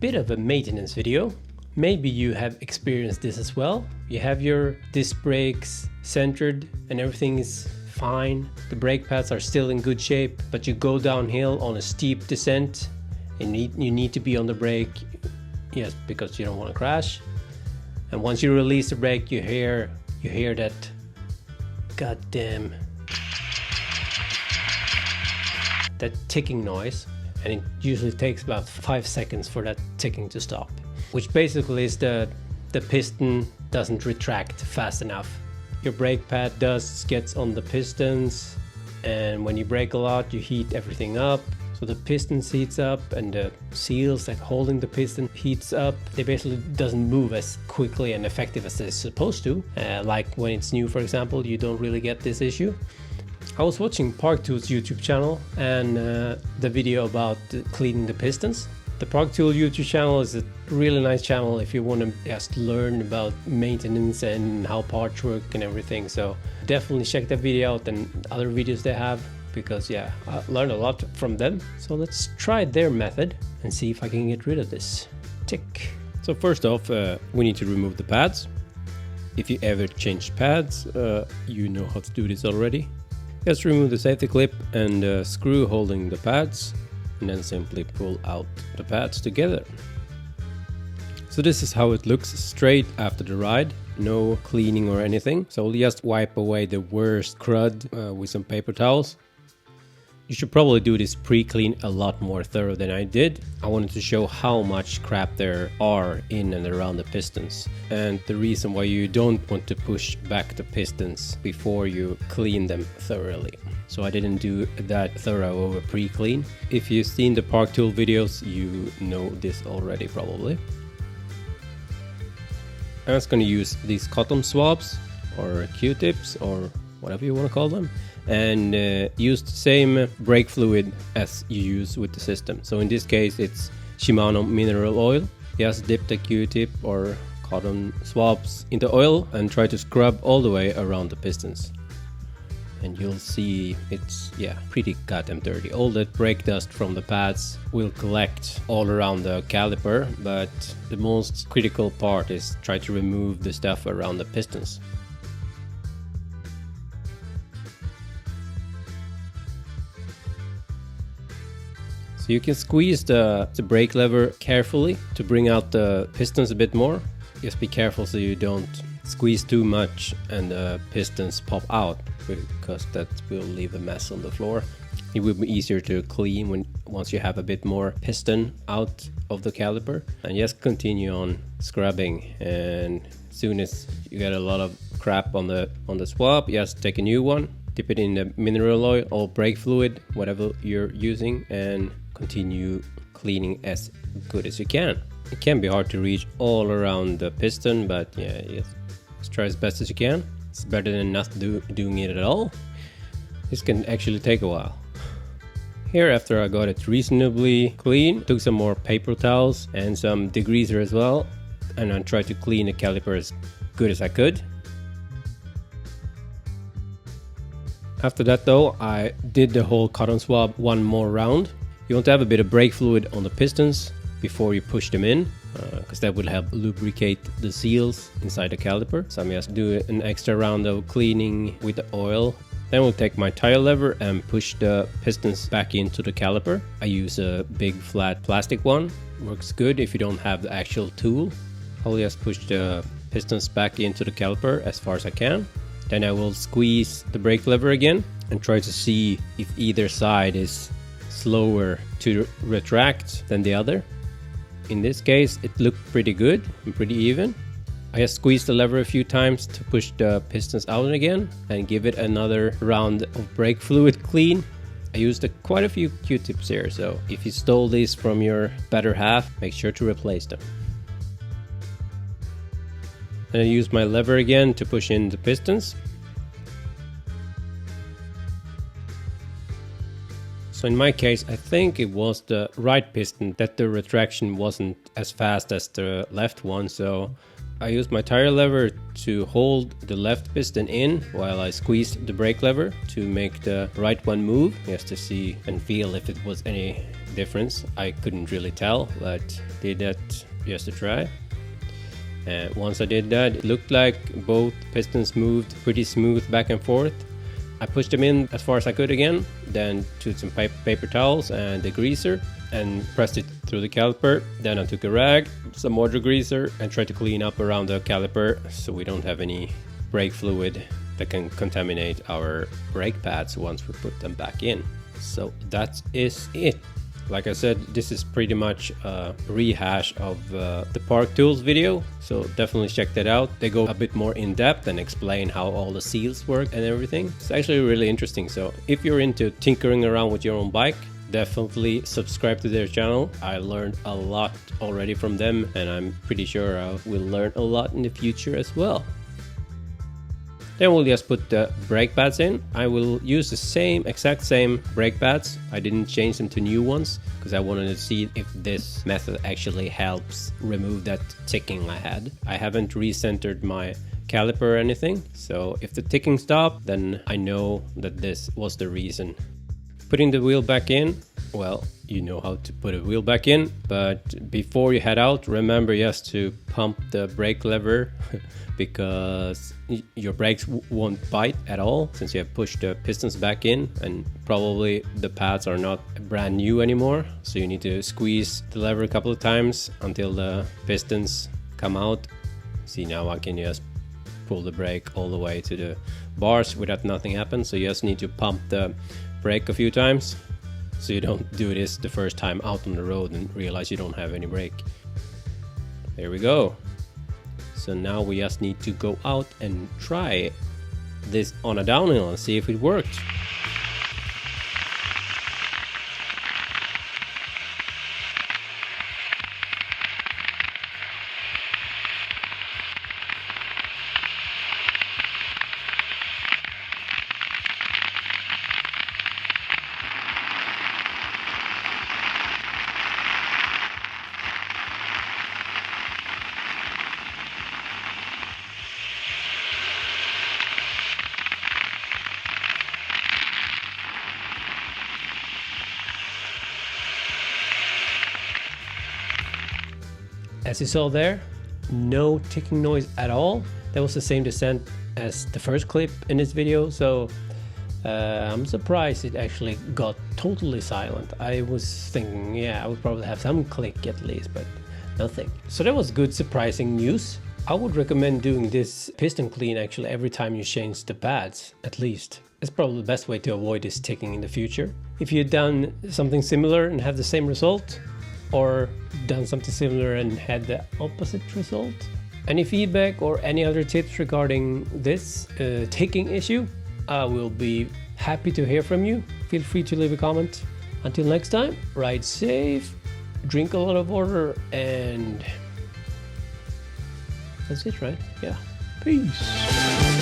bit of a maintenance video. Maybe you have experienced this as well. You have your disc brakes centered and everything is fine. The brake pads are still in good shape, but you go downhill on a steep descent and you need to be on the brake, yes, because you don't want to crash. And once you release the brake, you hear that goddamn ticking noise, and it usually takes about 5 seconds for that ticking to stop, which basically is the piston doesn't retract fast enough. Your brake pad dust gets on the pistons, and when you brake a lot, you heat everything up. So the piston heats up and the seals that holding the piston heats up. They basically doesn't move as quickly and effective as they're supposed to. Like when it's new, for example, you don't really get this issue. I was watching Parktool's YouTube channel and the video about cleaning the pistons. The Parktool YouTube channel is a really nice channel if you want to just learn about maintenance and how parts work and everything. So definitely check that video out and other videos they have, because yeah, I learned a lot from them. So let's try their method and see if I can get rid of this tick. So first off, we need to remove the pads. If you ever changed pads, you know how to do this already. Just remove the safety clip and the screw holding the pads, and then simply pull out the pads together. So this is how it looks straight after the ride, no cleaning or anything. So we'll just wipe away the worst crud with some paper towels. You should probably do this pre-clean a lot more thorough than I did. I wanted to show how much crap there are in and around the pistons, and the reason why you don't want to push back the pistons before you clean them thoroughly. So I didn't do that thorough of a pre-clean. If you've seen the Parktool videos, you know this already probably. I'm just going to use these cotton swabs or Q-tips or whatever you want to call them, and use the same brake fluid as you use with the system. So in this case it's Shimano mineral oil. Just dip the Q-tip or cotton swabs into oil and try to scrub all the way around the pistons. And you'll see it's, yeah, pretty goddamn dirty. All that brake dust from the pads will collect all around the caliper, but the most critical part is try to remove the stuff around the pistons. So you can squeeze the brake lever carefully to bring out the pistons a bit more. Just be careful so you don't squeeze too much and the pistons pop out, because that will leave a mess on the floor. It will be easier to clean once you have a bit more piston out of the caliper. And just continue on scrubbing, and as soon as you get a lot of crap on the swab, just take a new one, dip it in the mineral oil or brake fluid, whatever you're using, and continue cleaning as good as you can. It can be hard to reach all around the piston, but yeah, just try as best as you can. It's better than not doing it at all. This can actually take a while. Here, after I got it reasonably clean, took some more paper towels and some degreaser as well, and I tried to clean the caliper as good as I could. After that though, I did the whole cotton swab one more round. You want to have a bit of brake fluid on the pistons before you push them in, because that will help lubricate the seals inside the caliper. So I'm just doing an extra round of cleaning with the oil. Then we'll take my tire lever and push the pistons back into the caliper. I use a big flat plastic one. Works good if you don't have the actual tool. I'll just push the pistons back into the caliper as far as I can. Then I will squeeze the brake lever again and try to see if either side is slower to retract than the other. In this case it looked pretty good and pretty even. I just squeezed the lever a few times to push the pistons out again and give it another round of brake fluid clean. I used quite a few Q-tips here, so if you stole these from your better half, make sure to replace them. And I used my lever again to push in the pistons. So in my case, I think it was the right piston that the retraction wasn't as fast as the left one, so I used my tire lever to hold the left piston in while I squeezed the brake lever to make the right one move, just to see and feel if it was any difference. I couldn't really tell, but did that just to try. And once I did that, it looked like both pistons moved pretty smooth back and forth. I pushed them in as far as I could again, then took some paper towels and the greaser and pressed it through the caliper. Then I took a rag, some more greaser, and tried to clean up around the caliper so we don't have any brake fluid that can contaminate our brake pads once we put them back in. So that is it. Like I said, this is pretty much a rehash of the Park Tools video, so definitely check that out. They go a bit more in depth and explain how all the seals work and everything. It's actually really interesting, so if you're into tinkering around with your own bike, definitely subscribe to their channel. I learned a lot already from them, and I'm pretty sure I will learn a lot in the future as well. Then we'll just put the brake pads in. I will use the exact same brake pads. I didn't change them to new ones because I wanted to see if this method actually helps remove that ticking I had. I haven't recentered my caliper or anything, so if the ticking stopped, then I know that this was the reason. Putting the wheel back in, well, you know how to put a wheel back in, but before you head out, remember just to pump the brake lever because your brakes won't bite at all since you have pushed the pistons back in, and probably the pads are not brand new anymore, so you need to squeeze the lever a couple of times until the pistons come out. See, now I can just pull the brake all the way to the bars without nothing happens, so you just need to pump the brake a few times so you don't do this the first time out on the road and realize you don't have any brake. There we go. So now we just need to go out and try this on a downhill and see if it worked. As you saw there, no ticking noise at all. That was the same descent as the first clip in this video, so I'm surprised it actually got totally silent. I was thinking, yeah, I would probably have some click at least, but nothing. So that was good, surprising news. I would recommend doing this piston clean actually every time you change the pads, at least. It's probably the best way to avoid this ticking in the future. If you've done something similar and have the same result, or done something similar and had the opposite result, any feedback or any other tips regarding this ticking issue, I will be happy to hear from you. Feel free to leave a comment. Until next time, ride safe, drink a lot of water, and that's it, right? Yeah. Peace.